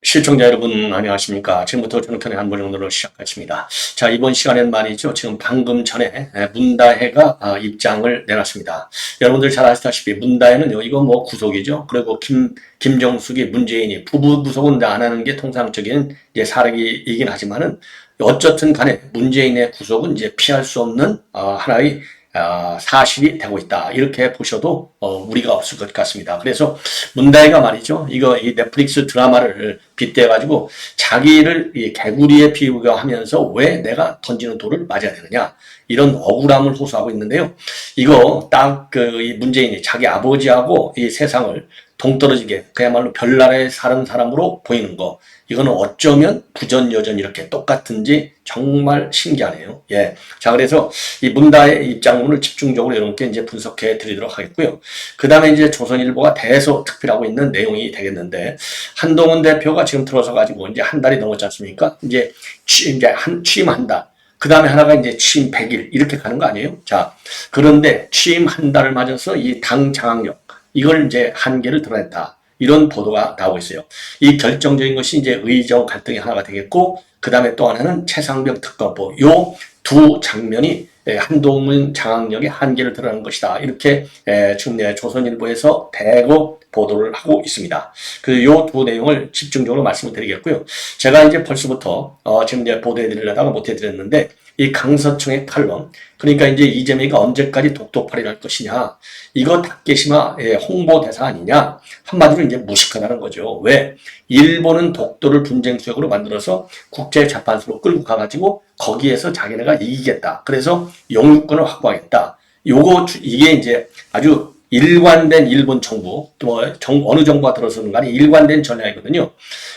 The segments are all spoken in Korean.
시청자 여러분 안녕하십니까. 지금부터 전편의 한 버전으로 시작하겠습니다. 자, 이번 시간엔 말이죠. 지금 방금 전에 문다혜가 입장을 내놨습니다. 여러분들 잘 아시다시피 문다혜는요, 이거 뭐 구속이죠. 그리고 김정숙이 문재인이 부부 구속은 안 하는 게 통상적인 이제 사례이긴 하지만은 어쨌든 간에 문재인의 구속은 이제 피할 수 없는 하나의 사실이 되고 있다. 이렇게 보셔도 무리가 없을 것 같습니다. 그래서 문다혜가 말이죠. 이 넷플릭스 드라마를 빗대가지고 자기를 이 개구리에 비유하면서 왜 내가 던지는 돌을 맞아야 되느냐. 이런 억울함을 호소하고 있는데요. 이거 딱 이 문재인이 자기 아버지하고 이 세상을 동떨어지게 그야말로 별나라에 사는 사람으로 보이는 거. 이거는 어쩌면 부전여전 이렇게 똑같은지 정말 신기하네요. 예. 자, 그래서 이 문다의 입장문을 집중적으로 여러분께 이제 분석해 드리도록 하겠고요. 그 다음에 이제 조선일보가 대서특필하고 있는 내용이 되겠는데, 한동훈 대표가 지금 들어서 가지고 이제 한 달이 넘었지 않습니까? 이제 취임한다. 그 다음에 하나가 이제 취임 100일 이렇게 가는 거 아니에요? 자, 그런데 취임 한 달을 맞아서 이 당 장악력, 이걸 이제 한계를 드러냈다. 이런 보도가 나오고 있어요. 이 결정적인 것이 이제 의정 갈등이 하나가 되겠고, 그 다음에 또 하나는 최상병 특검법. 요 두 장면이 한동훈 장악력의 한계를 드러낸 것이다. 이렇게 지금 조선일보에서 대거 보도를 하고 있습니다. 요 두 내용을 집중적으로 말씀을 드리겠고요. 제가 이제 벌써부터 지금 이제 보도해 드리려다가 못 해드렸는데, 이 강서청의 칼럼, 그러니까 이제 이재명이가 언제까지 독도팔이를 할 것이냐, 이거 다케시마 홍보대사 아니냐, 한마디로 이제 무식하다는 거죠. 왜? 일본은 독도를 분쟁수역으로 만들어서 국제재판소로 끌고 가가지고 거기에서 자기네가 이기겠다. 그래서 영유권을 확보하겠다. 이게 이제 아주 일관된 일본 정부, 어느 정부가 들어서는 간에 일관된 전략이거든요.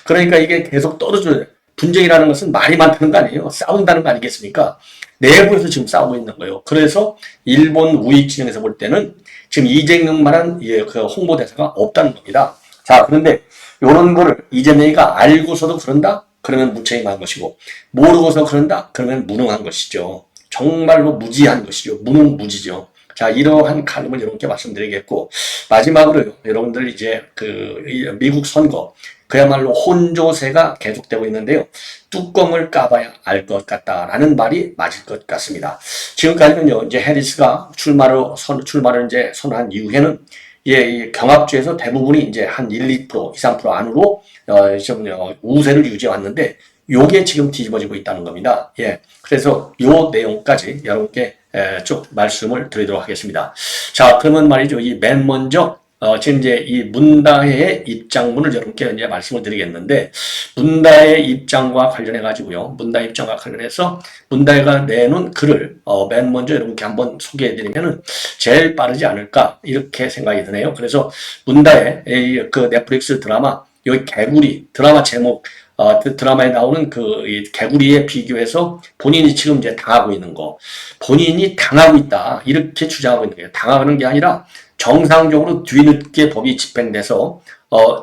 그러니까 이게 계속 떨어져요. 분쟁이라는 것은 말이 많다는 거 아니에요. 싸운다는 거 아니겠습니까? 내부에서 지금 싸우고 있는 거예요. 그래서 일본 우익 진영에서 볼 때는 지금 이재명만한 그 홍보대사가 없다는 겁니다. 자, 그런데 이런 거를 이재명이가 알고서도 그런다? 그러면 무책임한 것이고, 모르고서 그런다? 그러면 무능한 것이죠. 정말로 무지한 것이죠. 무능무지죠. 자, 이러한 칼럼을 여러분께 말씀드리겠고, 마지막으로 여러분들 이제 미국 선거, 그야말로 혼조세가 계속되고 있는데요. 뚜껑을 까봐야 알 것 같다라는 말이 맞을 것 같습니다. 지금까지는요, 이제 해리스가 출마를 이제 선언한 이후에는 이 경합주에서 대부분이 이제 한 1, 2%, 2, 3% 안으로 좀 우세를 유지해 왔는데, 요게 지금 뒤집어지고 있다는 겁니다. 예. 그래서 요 내용까지 여러분께 쭉 말씀을 드리도록 하겠습니다. 자, 그러면 말이죠. 이 맨 먼저 지금 이제 이 문다혜의 입장문을 여러분께 이제 말씀을 드리겠는데, 문다혜의 입장과 관련해 가지고요. 문다혜 입장과 관련해서 문다혜가 내놓은 글을 맨 먼저 여러분께 한번 소개해 드리면은 제일 빠르지 않을까 이렇게 생각이 드네요. 그래서 문다혜 그 넷플릭스 드라마 여기 개구리 드라마 제목 드라마에 나오는 이 개구리에 비교해서 본인이 지금 이제 당하고 있는 거, 본인이 당하고 있다 이렇게 주장하고 있는 거예요. 당하는 게 아니라 정상적으로 뒤늦게 법이 집행돼서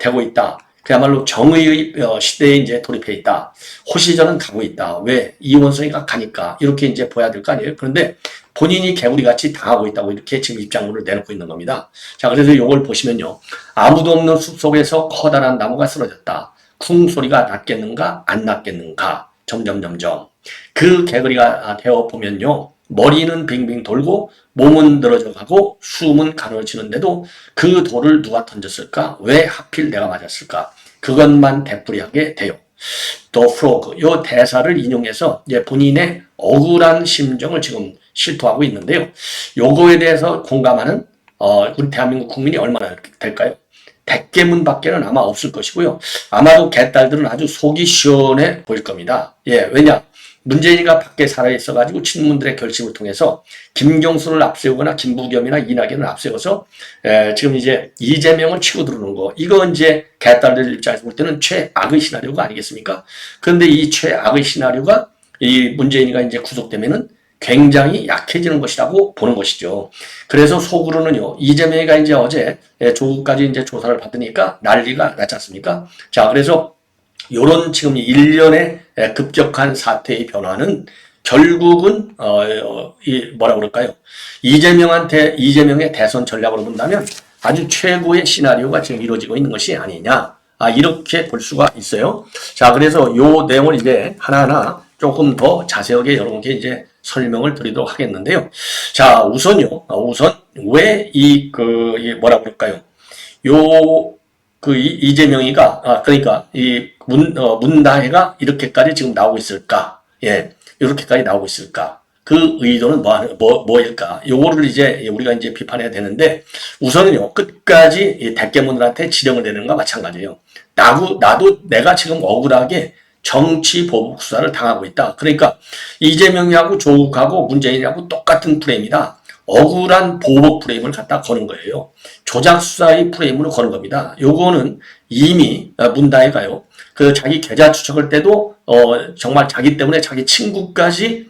되고 있다. 그야말로 정의의 시대에 이제 돌입해 있다. 호시전은 가고 있다. 왜? 이원성이가 가니까 이렇게 이제 보여야 될 거 아니에요. 그런데 본인이 개구리같이 당하고 있다고 이렇게 지금 입장문을 내놓고 있는 겁니다. 자, 그래서 이걸 보시면요. 아무도 없는 숲속에서 커다란 나무가 쓰러졌다. 쿵 소리가 났겠는가 안 났겠는가 점점점점. 그 개구리가 되어 보면요. 머리는 빙빙 돌고 몸은 늘어져 가고 숨은 가로치는데도 그 돌을 누가 던졌을까? 왜 하필 내가 맞았을까? 그것만 되풀이하게 돼요. The Frog, 요 대사를 인용해서 이제 본인의 억울한 심정을 지금 실토하고 있는데요. 요거에 대해서 공감하는 우리 대한민국 국민이 얼마나 될까요? 100개문 밖에는 아마 없을 것이고요. 아마도 개딸들은 아주 속이 시원해 보일 겁니다. 예, 왜냐? 문재인이가 밖에 살아있어가지고 친문들의 결심을 통해서 김경수를 앞세우거나 김부겸이나 이낙연을 앞세워서 지금 이제 이재명을 치고 들어오는 거. 이거 이제 개딸들 입장에서 볼 때는 최악의 시나리오가 아니겠습니까? 그런데 이 최악의 시나리오가 이 문재인이가 이제 구속되면은 굉장히 약해지는 것이라고 보는 것이죠. 그래서 속으로는요, 이재명이가 이제 어제 조국까지 이제 조사를 받으니까 난리가 났지 않습니까? 자, 그래서 요런 지금 일련의 급격한 사태의 변화는 결국은 이 뭐라 그럴까요? 이재명의 대선 전략으로 본다면 아주 최고의 시나리오가 지금 이루어지고 있는 것이 아니냐. 이렇게 볼 수가 있어요. 자, 그래서 요 내용을 이제 하나하나 조금 더 자세하게 여러분께 이제 설명을 드리도록 하겠는데요. 자, 우선 왜 뭐라 그럴까요? 이재명이가, 그러니까 문다혜가 이렇게까지 지금 나오고 있을까? 예, 이렇게까지 나오고 있을까? 그 의도는 뭐일까? 요거를 이제 우리가 이제 비판해야 되는데, 우선은요, 끝까지 대깨문들한테 지령을 내는 것과 마찬가지예요. 나도 내가 지금 억울하게 정치 보복 수사를 당하고 있다. 그러니까 이재명이하고 조국하고 문재인이하고 똑같은 프레임이다. 억울한 보복 프레임을 갖다 거는 거예요. 조작 수사의 프레임으로 거는 겁니다. 요거는 이미 문다혜가요. 그 자기 계좌 추적할 때도 정말 자기 때문에 자기 친구까지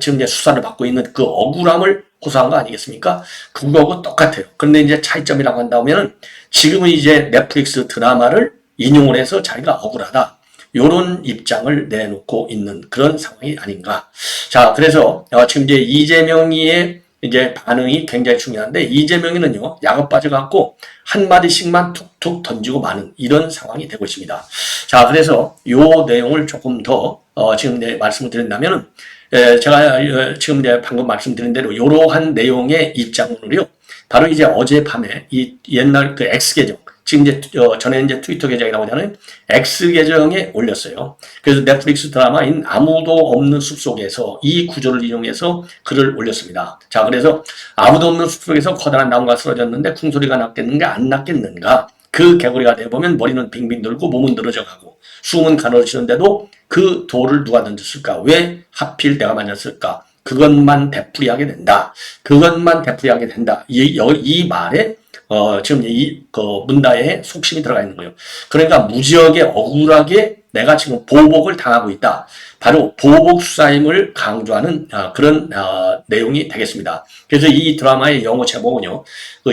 지금 이제 수사를 받고 있는 그 억울함을 호소한 거 아니겠습니까? 그거하고 똑같아요. 그런데 이제 차이점이라고 한다면은 지금은 이제 넷플릭스 드라마를 인용을 해서 자기가 억울하다. 요런 입장을 내놓고 있는 그런 상황이 아닌가. 자, 그래서 지금 이제 이재명이의 이제 반응이 굉장히 중요한데, 이재명이는요, 약업 빠져갖고 한마디씩만 툭툭 던지고 마는 이런 상황이 되고 있습니다. 자, 그래서 요 내용을 조금 더 지금 이제 말씀을 드린다면은, 제가 지금 이제 방금 말씀드린 대로 요러한 내용의 입장문을요, 바로 이제 어젯밤에 이 옛날 그 X 계정, 지금 이제 전에 이제 트위터 계정이라고 하잖아요. X 계정에 올렸어요. 그래서 넷플릭스 드라마인 아무도 없는 숲속에서 이 구조를 이용해서 글을 올렸습니다. 자, 그래서 아무도 없는 숲속에서 커다란 나무가 쓰러졌는데 쿵소리가 났겠는가 안 났겠는가. 그 개구리가 되어보면 머리는 빙빙 돌고 몸은 늘어져 가고 숨은 가늘어지는데도 그 돌을 누가 던졌을까? 왜 하필 내가 만졌을까? 그것만 되풀이하게 된다. 그것만 되풀이하게 된다. 이 말에 지금 문다혜의 속심이 들어가 있는 거예요. 그러니까 무지하게 억울하게 내가 지금 보복을 당하고 있다. 바로 보복 수사임을 강조하는 그런 내용이 되겠습니다. 그래서 이 드라마의 영어 제목은요,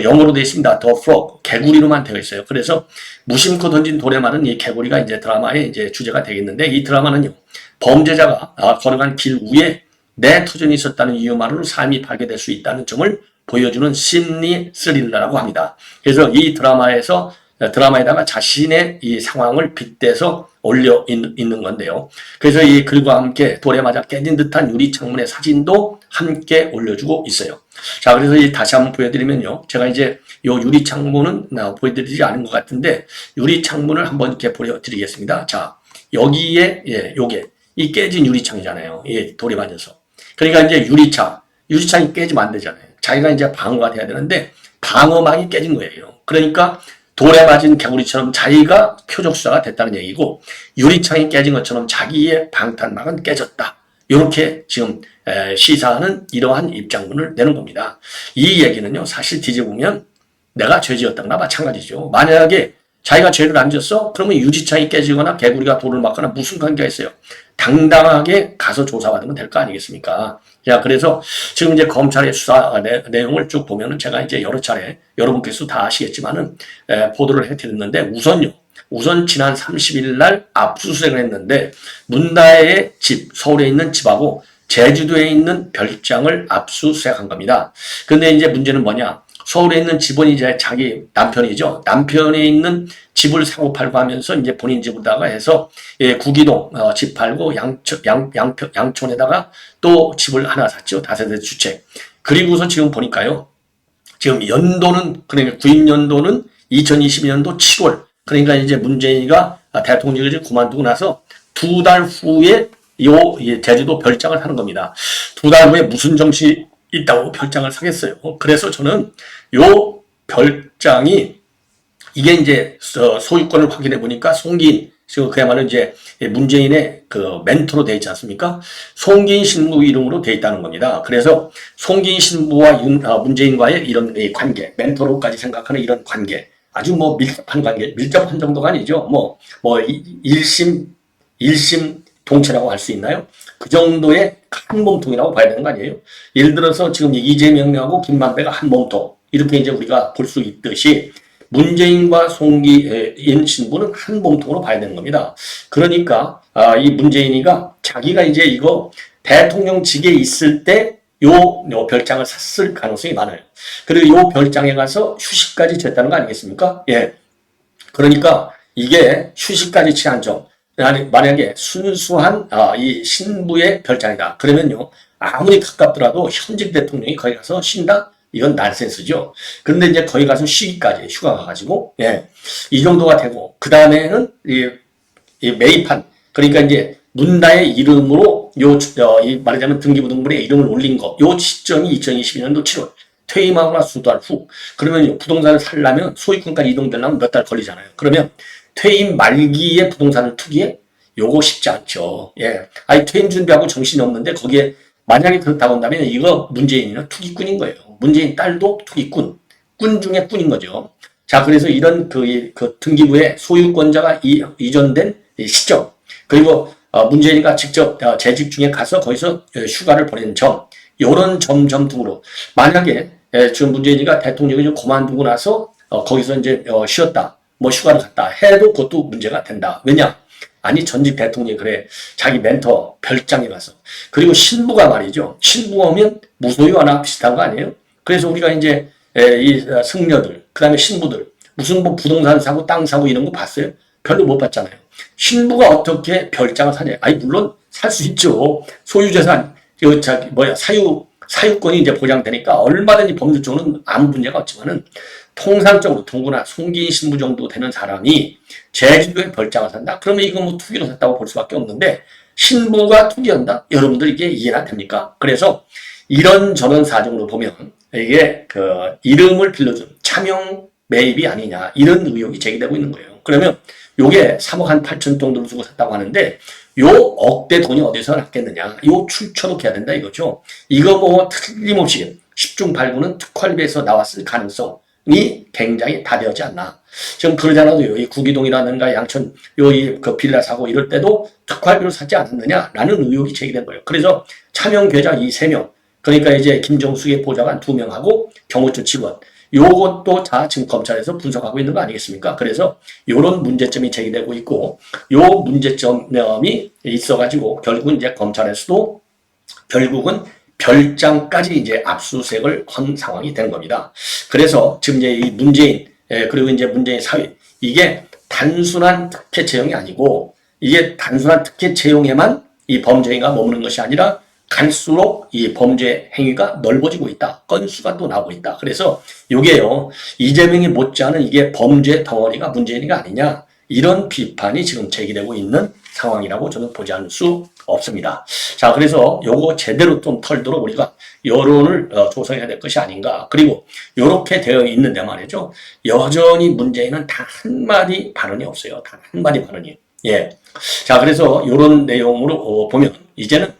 영어로 되어 있습니다. The Frog, 개구리로만 되어 있어요. 그래서 무심코 던진 돌에 마는 이 개구리가 이제 드라마의 이제 주제가 되겠는데, 이 드라마는요, 범죄자가 걸어간 길 위에 내 터전이 있었다는 이유만으로 삶이 파괴될 수 있다는 점을 보여주는 심리 스릴러라고 합니다. 그래서 이 드라마에다가 자신의 이 상황을 빗대서 올려 있는 건데요. 그래서 이 글과 함께 돌에 맞아 깨진 듯한 유리 창문의 사진도 함께 올려주고 있어요. 자, 그래서 다시 한번 보여드리면요. 제가 이제 요 유리 창문은 보여드리지 않은 것 같은데, 유리 창문을 한번 이렇게 보여드리겠습니다. 자, 여기에, 요게, 이 깨진 유리창이잖아요. 돌에 맞아서. 그러니까 이제 유리창이 깨지면 안 되잖아요. 자기가 이제 방어가 돼야 되는데 방어막이 깨진 거예요. 그러니까 돌에 맞은 개구리처럼 자기가 표적 수사가 됐다는 얘기고, 유리창이 깨진 것처럼 자기의 방탄막은 깨졌다. 이렇게 지금 시사하는 이러한 입장문을 내는 겁니다. 이 얘기는요, 사실 뒤집으면 내가 죄지었던 거나 마찬가지죠. 만약에 자기가 죄를 안 졌어? 그러면 유리창이 깨지거나 개구리가 돌을 맞거나 무슨 관계가 있어요? 당당하게 가서 조사받으면 될 거 아니겠습니까? 자, 그래서 지금 이제 검찰의 수사 내용을 쭉 보면은 제가 이제 여러 차례 여러분께서 다 아시겠지만은 보도를 해드렸는데, 우선 지난 30일 날 압수수색을 했는데, 문다혜의 집, 서울에 있는 집하고 제주도에 있는 별장을 압수수색한 겁니다. 근데 이제 문제는 뭐냐? 서울에 있는 집은 이제 자기 남편이죠. 남편에 있는 집을 사고 팔고 하면서 이제 본인 집으로다가 해서 구기동 집 팔고 양촌에다가 또 집을 하나 샀죠. 다세대 주택. 그리고서 지금 보니까요. 지금 연도는, 그러니까 구입 연도는 2022년도 7월. 그러니까 이제 문재인이가 대통령을 그만두고 나서 2달 후에 제주도 별장을 하는 겁니다. 2달 후에 무슨 정치 있다고 별장을 사겠어요. 그래서 저는 요 별장이, 이게 이제 소유권을 확인해 보니까 송기인, 그야말로 이제 문재인의 그 멘토로 되어 있지 않습니까? 송기인 신부 이름으로 되어 있다는 겁니다. 그래서 송기인 신부와 문재인과의 이런 관계, 멘토로까지 생각하는 이런 관계, 아주 뭐 밀접한 관계, 밀접한 정도가 아니죠. 일심 동체라고 할 수 있나요? 그 정도의 한 몸통이라고 봐야 되는 거 아니에요? 예를 들어서 지금 이재명하고 김만배가 한 몸통, 이렇게 이제 우리가 볼 수 있듯이 문재인과 송기인 신부는 한 몸통으로 봐야 되는 겁니다. 그러니까 이 문재인이가 자기가 이제 이거 대통령직에 있을 때 요 별장을 샀을 가능성이 많아요. 그리고 요 별장에 가서 휴식까지 취했다는 거 아니겠습니까? 예. 그러니까 이게 휴식까지 취한 점. 만약에 순수한 이 신부의 별장이다. 그러면요. 아무리 가깝더라도 현직 대통령이 거기 가서 쉰다? 이건 난센스죠. 그런데 이제 거기 가서 쉬기까지 휴가 가가지고 예. 이 정도가 되고 그 다음에는 이 매입한 그러니까 이제 문다의 이름으로 이 말하자면 등기부등본에 이름을 올린 거, 요 시점이 2022년도 7월. 퇴임하거나 수달 후. 그러면 부동산을 살려면 소유권까지 이동되려면 몇 달 걸리잖아요. 그러면 퇴임 말기에 부동산을 투기해? 요거 쉽지 않죠. 예. 아니, 퇴임 준비하고 정신이 없는데 거기에 만약에 그렇다고 한다면 이거 문재인은 투기꾼인 거예요. 문재인 딸도 투기꾼. 꾼 중에 꾼인 거죠. 자, 그래서 이런 그 등기부의 소유권자가 이전된 시점. 그리고 문재인이가 직접 재직 중에 가서 거기서 휴가를 보낸 점, 요런 점 등으로 만약에 지금 문재인이가 대통령이 좀 그만두고 나서 거기서 이제 쉬었다, 뭐 휴가를 갔다 해도 그것도 문제가 된다. 왜냐? 아니 전직 대통령이 그래 자기 멘토 별장에 가서 그리고 신부가 말이죠. 신부가 오면 무소유하나 비슷한 거 아니에요? 그래서 우리가 이제 이 승려들, 그 다음에 신부들 무슨 뭐 부동산 사고 땅 사고 이런 거 봤어요? 별로 못 봤잖아요. 신부가 어떻게 별장을 사냐? 아니 물론 살 수 있죠. 소유재산 사유권이 이제 보장되니까 얼마든지 법률적으로는 아무 문제가 없지만은 통상적으로 누구나 송기인 신부 정도 되는 사람이 제주도에 별장을 산다? 그러면 이거 뭐 투기로 샀다고 볼 수밖에 없는데 신부가 투기한다? 여러분들 이게 이해가 됩니까? 그래서 이런저런 사정으로 보면 이게 그 이름을 빌려준 차명 매입이 아니냐 이런 의혹이 제기되고 있는 거예요. 그러면 요게 3억 한 8천 정도를 주고 샀다고 하는데 요 억대 돈이 어디서 났겠느냐 요 출처도 해야 된다 이거죠. 이거 뭐 틀림없이 10중 8구는 특활비에서 나왔을 가능성이 굉장히 다되어지 않나. 지금 그러잖아요. 이 구기동이라든가 양천 그 빌라 사고 이럴 때도 특활비로 사지 않았느냐라는 의혹이 제기된 거예요. 그래서 차명 계좌 이 3명 그러니까 이제 김정숙의 보좌관 2명하고 경호처 직원 요것도 다 지금 검찰에서 분석하고 있는 거 아니겠습니까? 그래서 요런 문제점이 제기되고 있고 요 문제점이 있어가지고 결국은 이제 검찰에서도 결국은 별장까지 이제 압수수색을 한 상황이 된 겁니다. 그래서 지금 이제 이 문재인 그리고 이제 문재인 사회 이게 단순한 특혜 채용이 아니고 이게 단순한 특혜 채용에만 이 범죄가 머무는 것이 아니라 갈수록 이 범죄 행위가 넓어지고 있다. 건수가 또 나오고 있다. 그래서 이게요. 이재명이 못지않은 이게 범죄 덩어리가 문재인이가 아니냐. 이런 비판이 지금 제기되고 있는 상황이라고 저는 보지 않을 수 없습니다. 자, 그래서 요거 제대로 좀 털도록 우리가 여론을 조성해야 될 것이 아닌가. 그리고 요렇게 되어 있는데 말이죠. 여전히 문재인은 단 한마디 발언이 없어요. 단 한마디 발언이. 예. 자, 그래서 요런 내용으로 보면 이제는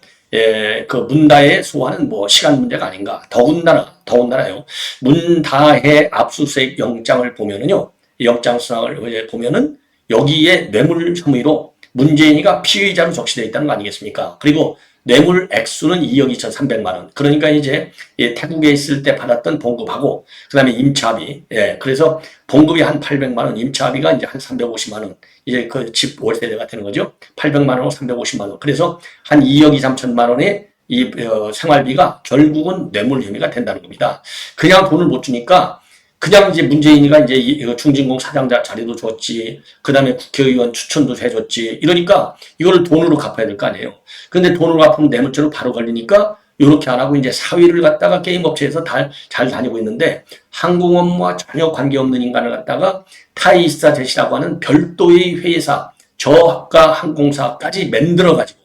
그 문다혜 소환은 뭐 시간 문제가 아닌가. 더군다나요. 문다혜 압수수색 영장을 보면은요. 영장 수상을 보면은 여기에 뇌물 혐의로 문재인이가 피의자로 적시되어 있다는 거 아니겠습니까? 그리고 뇌물 액수는 2억 2,300만 원. 그러니까 이제 태국에 있을 때 받았던 봉급하고 그다음에 임차비. 그래서 봉급이 한 800만 원, 임차비가 이제 한 350만 원. 이제 그 집 월세대가 되는 거죠. 800만 원하고 350만 원. 그래서 한 2억 2, 3천만 원의 이 생활비가 결국은 뇌물 혐의가 된다는 겁니다. 그냥 돈을 못 주니까 그냥 이제 문재인이가 이제 중진공 사장자 자리도 줬지, 그 다음에 국회의원 추천도 해줬지, 이러니까 이거를 돈으로 갚아야 될 거 아니에요. 근데 돈으로 갚으면 뇌물죄로 바로 걸리니까 이렇게 안 하고 이제 사위를 갖다가 게임 업체에서 잘 다니고 있는데 항공 업무와 전혀 관계없는 인간을 갖다가 타이스타 제시라고 하는 별도의 회사, 저가 항공사까지 만들어가지고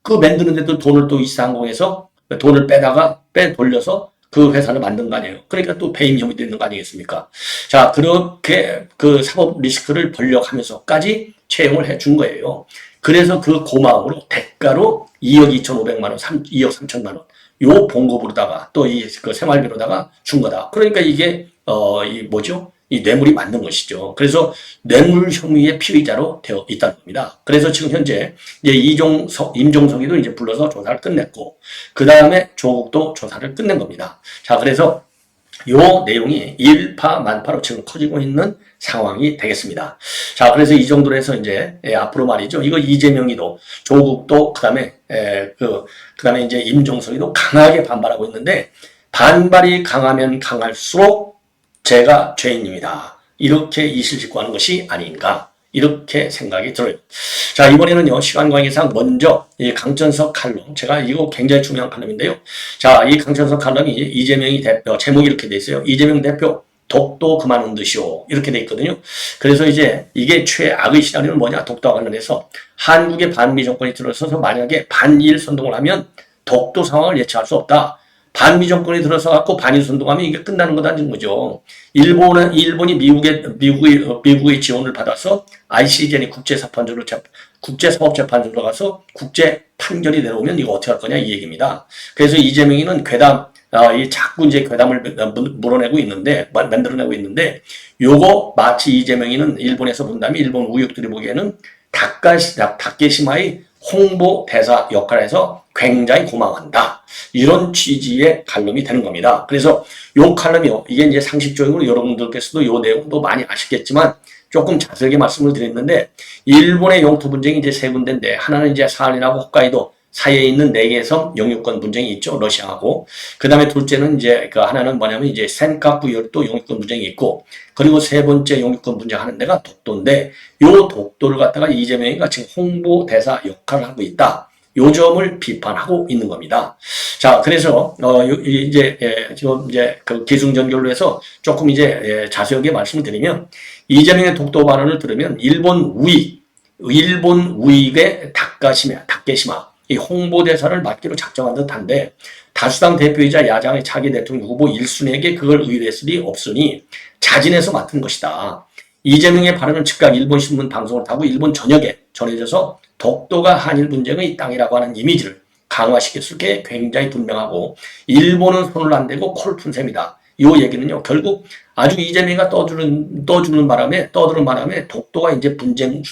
그 만드는데도 돈을 또 이스타항공에서 돈을 빼돌려서 그 회사를 만든 거 아니에요. 그러니까 또 배임 혐의도 있는 거 아니겠습니까? 자, 그렇게 그 사법 리스크를 벌려가면서까지 채용을 해준 거예요. 그래서 그 고마움으로 대가로 2억 2,500만 원, 2억 3천만 원, 요 봉급으로다가 또 그 생활비로다가 준 거다. 그러니까 이게 이 뇌물이 맞는 것이죠. 그래서 뇌물 혐의의 피의자로 되어 있다는 겁니다. 그래서 지금 현재 이제 임종석이도 이제 불러서 조사를 끝냈고, 그 다음에 조국도 조사를 끝낸 겁니다. 자, 그래서 요 내용이 일파만파로 지금 커지고 있는 상황이 되겠습니다. 자, 그래서 이 정도로 해서 이제 앞으로 말이죠. 이거 이재명이도 조국도 그다음에 이제 임종석이도 강하게 반발하고 있는데 반발이 강하면 강할수록 제가 죄인입니다. 이렇게 이실직고하는 것이 아닌가 이렇게 생각이 들어요. 자, 이번에는요 시간 관계상 먼저 이 강천석 칼럼, 제가 이거 굉장히 중요한 칼럼인데요. 자, 이 강천석 칼럼이 이재명이 대표, 제목이 이렇게 돼 있어요. 이재명 대표 독도 그만 흔드시오 이렇게 돼 있거든요. 그래서 이제 이게 최악의 시나리오는 뭐냐, 독도와 관련해서 한국의 반미 정권이 들어서서 만약에 반일 선동을 하면 독도 상황을 예측할 수 없다. 반미 정권이 들어서 갖고 반일 선동하면 이게 끝나는 거다는 거죠. 일본이 미국의 지원을 받아서 ICJ니 국제사법재판소로 가서 국제 판결이 내려오면 이거 어떻게 할 거냐 이 얘기입니다. 그래서 이재명이는 자꾸 이제 괴담을 만들어내고 있는데, 요거 마치 이재명이는 일본에서 본다면 일본 우익들이 보기에는 다케시마의 홍보 대사 역할을 해서 굉장히 고마워한다. 이런 취지의 칼럼이 되는 겁니다. 그래서 요 칼럼이요, 이게 이제 상식적으로 여러분들께서도 요 내용도 많이 아시겠지만 조금 자세하게 말씀을 드렸는데, 일본의 영토 분쟁이 이제 세 군데인데, 하나는 이제 사할린하고 홋카이도 사이에 있는 4개의 섬 영유권 분쟁이 있죠. 러시아하고. 그 다음에 둘째는 이제 하나는 뭐냐면 이제 센카쿠 열도 영유권 분쟁이 있고, 그리고 세 번째 영유권 분쟁 하는 데가 독도인데, 요 독도를 갖다가 이재명이 지금 홍보 대사 역할을 하고 있다. 요 점을 비판하고 있는 겁니다. 자, 그래서 지금 이제 그 기승전결로 해서 조금 이제 자세하게 말씀을 드리면, 이재명의 독도 발언을 들으면 일본 우익의 다케시마 이 홍보대사를 맡기로 작정한 듯한데, 다수당 대표이자 야당의 차기 대통령 후보 1순위에게 그걸 의뢰했을 리 없으니 자진해서 맡은 것이다. 이재명의 발언은 즉각 일본 신문 방송을 타고 일본 전역에 전해져서 독도가 한일 분쟁의 땅이라고 하는 이미지를 강화시켰을 게 굉장히 분명하고, 일본은 손을 안 대고 코를 푼 셈이다. 이 얘기는요, 결국 아주 이재명이가 떠드는 바람에 독도가 이제 분쟁의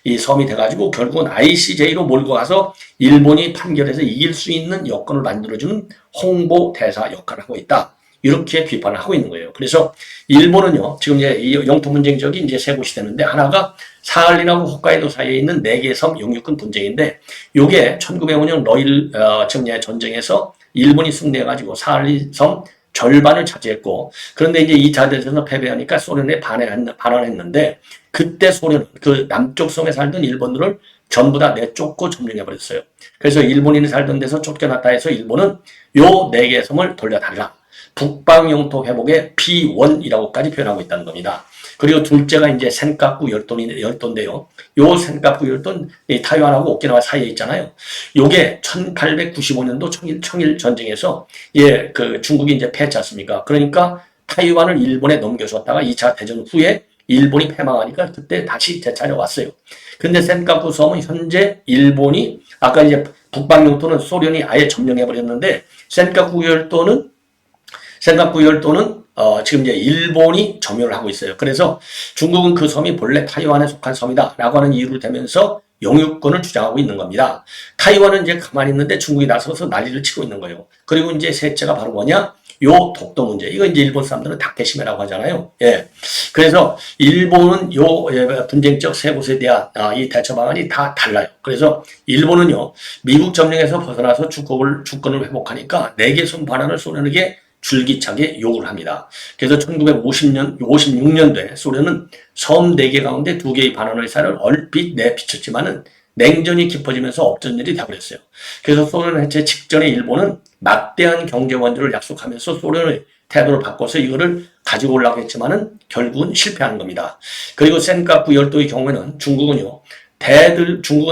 이 섬이 돼가지고 결국은 ICJ로 몰고 가서 일본이 판결해서 이길 수 있는 여건을 만들어주는 홍보 대사 역할을 하고 있다. 이렇게 비판을 하고 있는 거예요. 그래서 일본은요, 지금 이제 이 영토 분쟁 지역이 이제 세 곳이 되는데, 하나가 사할린하고 홋카이도 사이에 있는 4개의 섬 영유권 분쟁인데, 요게 1905년 러일 정례 전쟁에서 일본이 승리해가지고 사할린 섬 절반을 차지했고, 그런데 이제 2차 대전에서 패배하니까 소련에 반환했는데, 그때 소련은 그 남쪽 섬에 살던 일본들을 전부 다 내쫓고 점령해버렸어요. 그래서 일본인이 살던 데서 쫓겨났다 해서 일본은 요 4개의 섬을 돌려달라. 북방 영토 회복의 B1이라고까지 표현하고 있다는 겁니다. 그리고 둘째가 이제 센카쿠 열도인데요. 요 센카쿠 열도는 타이완하고 오키나와 사이에 있잖아요. 요게 1895년도 청일 전쟁에서 중국이 이제 패했지 않습니까? 그러니까 타이완을 일본에 넘겨줬다가 2차 대전 후에 일본이 패망하니까 그때 다시 되찾아왔어요. 근데 센카쿠 섬은 현재 일본이, 아까 이제 북방 영토는 소련이 아예 점령해버렸는데, 센카쿠 열도는 지금 이제 일본이 점유를 하고 있어요. 그래서 중국은 그 섬이 본래 타이완에 속한 섬이다라고 하는 이유를 대면서 영유권을 주장하고 있는 겁니다. 타이완은 이제 가만히 있는데 중국이 나서서 난리를 치고 있는 거예요. 그리고 이제 셋째가 바로 뭐냐? 요 독도 문제. 이거 이제 일본 사람들은 다케시마라고 하잖아요. 예. 그래서 일본은 분쟁적 세 곳에 대한 이 대처 방안이 다 달라요. 그래서 일본은요, 미국 점령에서 벗어나서 주권을 회복하니까 4개 섬 반환을 소련에게 줄기차게 요구를 합니다. 그래서 1956년도에 소련은 섬 4개 가운데 2개의 반환 의사를 얼핏 내비쳤지만은 냉전이 깊어지면서 없던 일이 되어버렸어요. 그래서 소련 해체 직전에 일본은 막대한 경제 원조를 약속하면서 소련의 태도를 바꿔서 이거를 가지고 오려고 했지만은 결국은 실패한 겁니다. 그리고 센카쿠 열도의 경우에는 중국은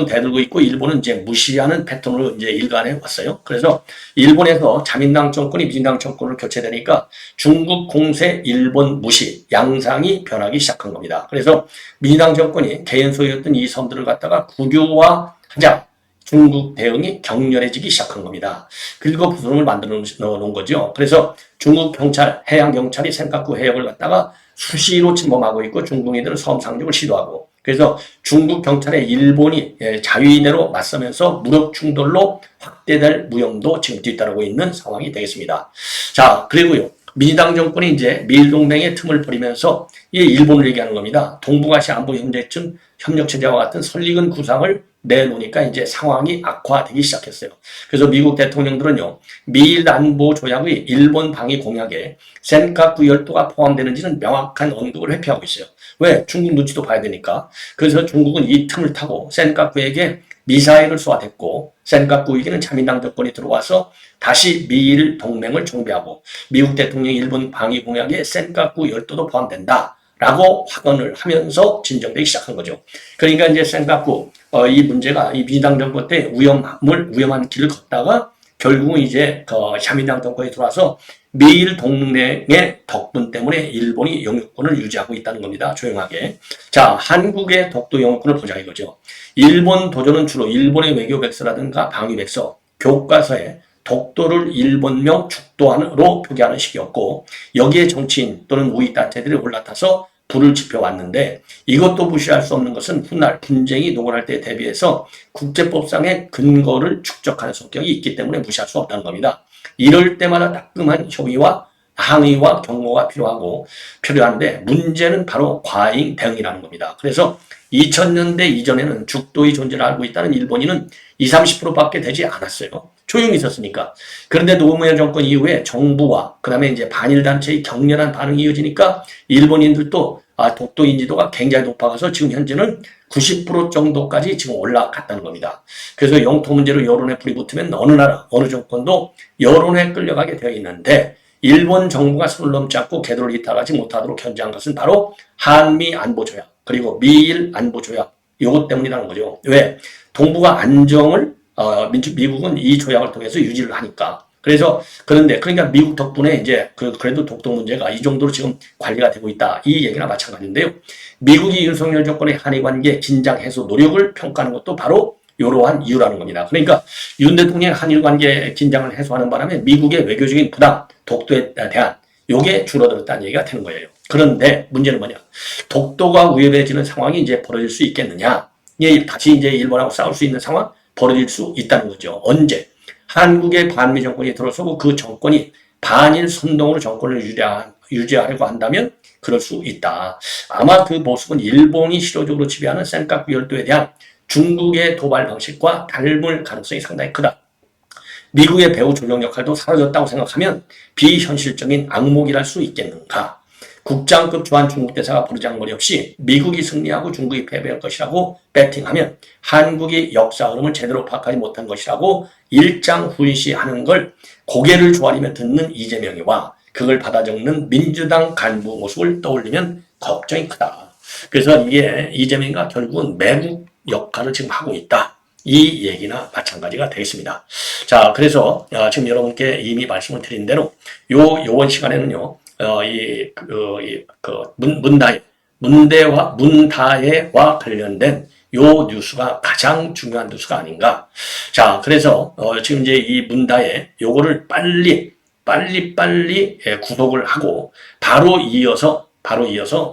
대들고 있고 일본은 이제 무시하는 패턴으로 이제 일관해 왔어요. 그래서 일본에서 자민당 정권이 민주당 정권으로 교체되니까 중국 공세, 일본 무시, 양상이 변하기 시작한 겁니다. 그래서 민주당 정권이 개인 소유였던 이 섬들을 갖다가 국유화하자 중국 대응이 격렬해지기 시작한 겁니다. 그리고 부스럼을 만들어 놓은 거죠. 그래서 중국 경찰, 해양 경찰이 센카쿠 해역을 갖다가 수시로 침범하고 있고 중국인들은 섬 상륙을 시도하고, 그래서 중국 경찰에 일본이 자위대로 맞서면서 무력 충돌로 확대될 무용도 지금 뒤따르고 있는 상황이 되겠습니다. 자, 그리고요, 민주당 정권이 이제 미일동맹의 틈을 버리면서 이 일본을 얘기하는 겁니다. 동북아시아 안보 협력체제와 같은 설익은 구상을 내놓으니까 이제 상황이 악화되기 시작했어요. 그래서 미국 대통령들은요, 미일 안보 조약의 일본 방위 공약에 센카쿠 열도가 포함되는지는 명확한 언급을 회피하고 있어요. 왜? 중국 눈치도 봐야 되니까. 그래서 중국은 이 틈을 타고 센카쿠에게 미사일을 쏘아댔고, 센카쿠에게는 자민당 정권이 들어와서 다시 미일 동맹을 정비하고, 미국 대통령이 일본 방위 공약에 센카쿠 열도도 포함된다 라고 확언을 하면서 진정되기 시작한 거죠. 그러니까 이제 센카쿠 이 문제가 이 민주당 정권 때 위험한 길을 걷다가 결국은 이제 자민당 정권이 들어와서 미일 동맹의 덕분 때문에 일본이 영유권을 유지하고 있다는 겁니다. 조용하게. 자, 한국의 독도 영유권을 보자 이거죠. 일본 도전은 주로 일본의 외교 백서라든가 방위 백서, 교과서에 독도를 일본명 죽도안으로 표기하는 식이었고, 여기에 정치인 또는 우익단체들이 올라타서 불을 지펴왔는데, 이것도 무시할 수 없는 것은 훗날 분쟁이 녹아날 때에 대비해서 국제법상의 근거를 축적하는 성격이 있기 때문에 무시할 수 없다는 겁니다. 이럴 때마다 따끔한 협의와 항의와 경고가 필요한데, 문제는 바로 과잉 대응이라는 겁니다. 그래서 2000년대 이전에는 죽도의 존재를 알고 있다는 일본인은 20, 30%밖에 되지 않았어요. 조용히 있었으니까. 그런데 노무현 정권 이후에 정부와 그다음에 이제 반일단체의 격렬한 반응이 이어지니까 일본인들도 독도 인지도가 굉장히 높아가서 지금 현재는 90% 정도까지 지금 올라갔다는 겁니다. 그래서 영토 문제로 여론에 불이 붙으면 어느 나라, 어느 정권도 여론에 끌려가게 되어 있는데, 일본 정부가 손을 넘지 않고 궤도를 이탈하지 못하도록 견제한 것은 바로 한미 안보조약, 그리고 미일 안보조약, 이것 때문이라는 거죠. 왜? 동북아 안정을 미국은 이 조약을 통해서 유지를 하니까. 그러니까 미국 덕분에 이제 그래도 독도 문제가 이 정도로 지금 관리가 되고 있다. 이 얘기나 마찬가지인데요. 미국이 윤석열 정권의 한일 관계 긴장 해소 노력을 평가하는 것도 바로 이러한 이유라는 겁니다. 그러니까 윤 대통령의 한일 관계 긴장을 해소하는 바람에 미국의 외교적인 부담, 독도에 대한 요게 줄어들었다는 얘기가 되는 거예요. 그런데 문제는 뭐냐? 독도가 위협해지는 상황이 이제 벌어질 수 있겠느냐? 다시 이제 일본하고 싸울 수 있는 상황 벌어질 수 있다는 거죠. 언제? 한국의 반미 정권이 들어서고 그 정권이 반일 선동으로 정권을 유지하려고 한다면 그럴 수 있다. 아마 그 모습은 일본이 실효적으로 지배하는 센카쿠 열도에 대한 중국의 도발 방식과 닮을 가능성이 상당히 크다. 미국의 배후 조정 역할도 사라졌다고 생각하면 비현실적인 악몽이랄 수 있겠는가? 국장급 주한 중국 대사가 버르장머리 없이 미국이 승리하고 중국이 패배할 것이라고 배팅하면 한국이 역사 흐름을 제대로 파악하지 못한 것이라고 일장후이시하는 걸 고개를 조아리며 듣는 이재명이와 그걸 받아 적는 민주당 간부 모습을 떠올리면 걱정이 크다. 그래서 이게 이재명이가 결국은 매국 역할을 지금 하고 있다. 이 얘기나 마찬가지가 되겠습니다. 자, 그래서 지금 여러분께 이미 말씀을 드린 대로 요번 시간에는요, 문다해와 관련된 요 뉴스가 가장 중요한 뉴스가 아닌가. 자, 그래서 지금 이제 이 문다해 요거를 빨리 구속을 하고 바로 이어서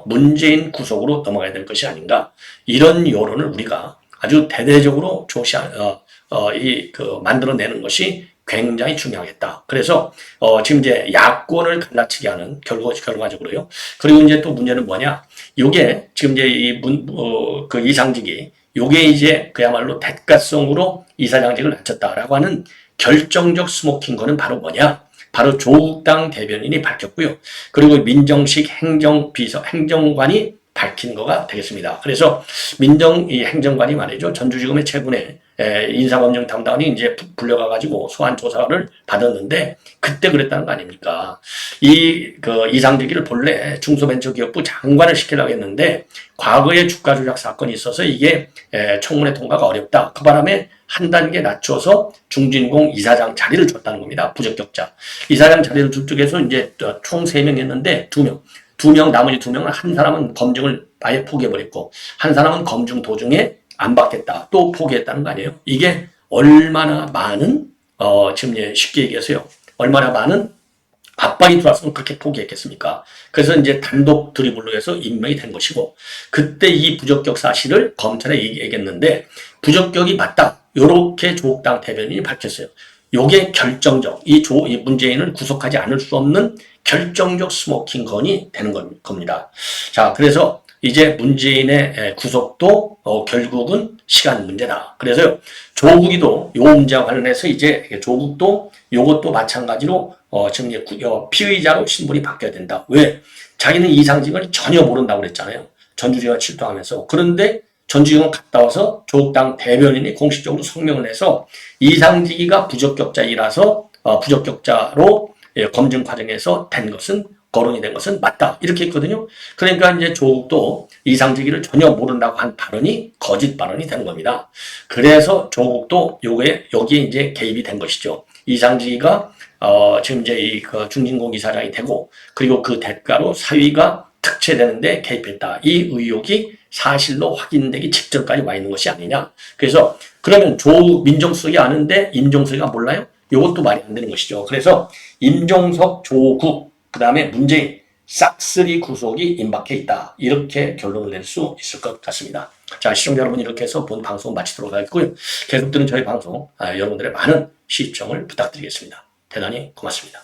문재인 구속으로 넘어가야 될 것이 아닌가. 이런 여론을 우리가 아주 대대적으로 만들어내는 것이 굉장히 중요하겠다. 그래서 지금 이제 야권을 갈라치게 하는 결과적으로요. 그리고 이제 또 문제는 뭐냐? 요게 지금 이제 이상직이 요게 이제 그야말로 대가성으로 이사장직을 낮췄다라고 하는 결정적 스모킹 거는 바로 뭐냐? 바로 조국 당 대변인이 밝혔고요. 그리고 민정식 행정관이 밝힌 거가 되겠습니다. 그래서 행정관이 말이죠. 전주지검의 최근에 인사검증 담당이 이제 불려가가지고 소환 조사를 받았는데 그때 그랬다는 거 아닙니까? 이상득이를 본래 중소벤처기업부 장관을 시키려고 했는데 과거에 주가 조작 사건이 있어서 이게 청문회 통과가 어렵다. 그 바람에 한 단계 낮춰서 중진공 이사장 자리를 줬다는 겁니다. 부적격자. 이사장 자리를 저쪽에서 이제 총 3명이었는데 2명, 나머지 2명은 한 사람은 검증을 아예 포기해버렸고, 한 사람은 검증 도중에 안 받겠다. 또 포기했다는 거 아니에요? 이게 얼마나 많은, 지금 쉽게 얘기해서요. 얼마나 많은 압박이 들어왔으면 그렇게 포기했겠습니까? 그래서 이제 단독 드리블로 해서 임명이 된 것이고, 그때 이 부적격 사실을 검찰에 얘기했는데, 부적격이 맞다. 요렇게 조국 당 대변인이 밝혔어요. 요게 결정적, 이 문재인을 구속하지 않을 수 없는 결정적 스모킹 건이 되는 겁니다. 자, 그래서 이제 문재인의 구속도 결국은 시간 문제다. 그래서요, 조국이도 요 문제와 관련해서 이제 조국도 요것도 마찬가지로 지금 이제 피의자로 신분이 바뀌어야 된다. 왜? 자기는 이상직을 전혀 모른다고 그랬잖아요. 전주지가 출동하면서. 그런데 전주지검 갔다 와서 조국당 대변인이 공식적으로 성명을 해서 이상직이가 부적격자이라서 부적격자로 검증 과정에서 거론이 된 것은 맞다. 이렇게 했거든요. 그러니까 이제 조국도 이상직이를 전혀 모른다고 한 발언이 거짓 발언이 되는 겁니다. 그래서 조국도 여기에 이제 개입이 된 것이죠. 이상직이가 지금 이제 그 중진공 이사장이 되고 그리고 그 대가로 사위가 특채되는데 개입했다. 이 의혹이 사실로 확인되기 직전까지 와 있는 것이 아니냐. 그래서 그러면 조국 민정수석이 아는데 임종석이가 몰라요? 이것도 말이 안 되는 것이죠. 그래서 임종석, 조국, 그 다음에 문재인 싹쓸이 구속이 임박해 있다. 이렇게 결론을 낼 수 있을 것 같습니다. 자, 시청자 여러분 이렇게 해서 본 방송 마치도록 하겠고요. 계속 듣는 저희 방송 여러분들의 많은 시청을 부탁드리겠습니다. 대단히 고맙습니다.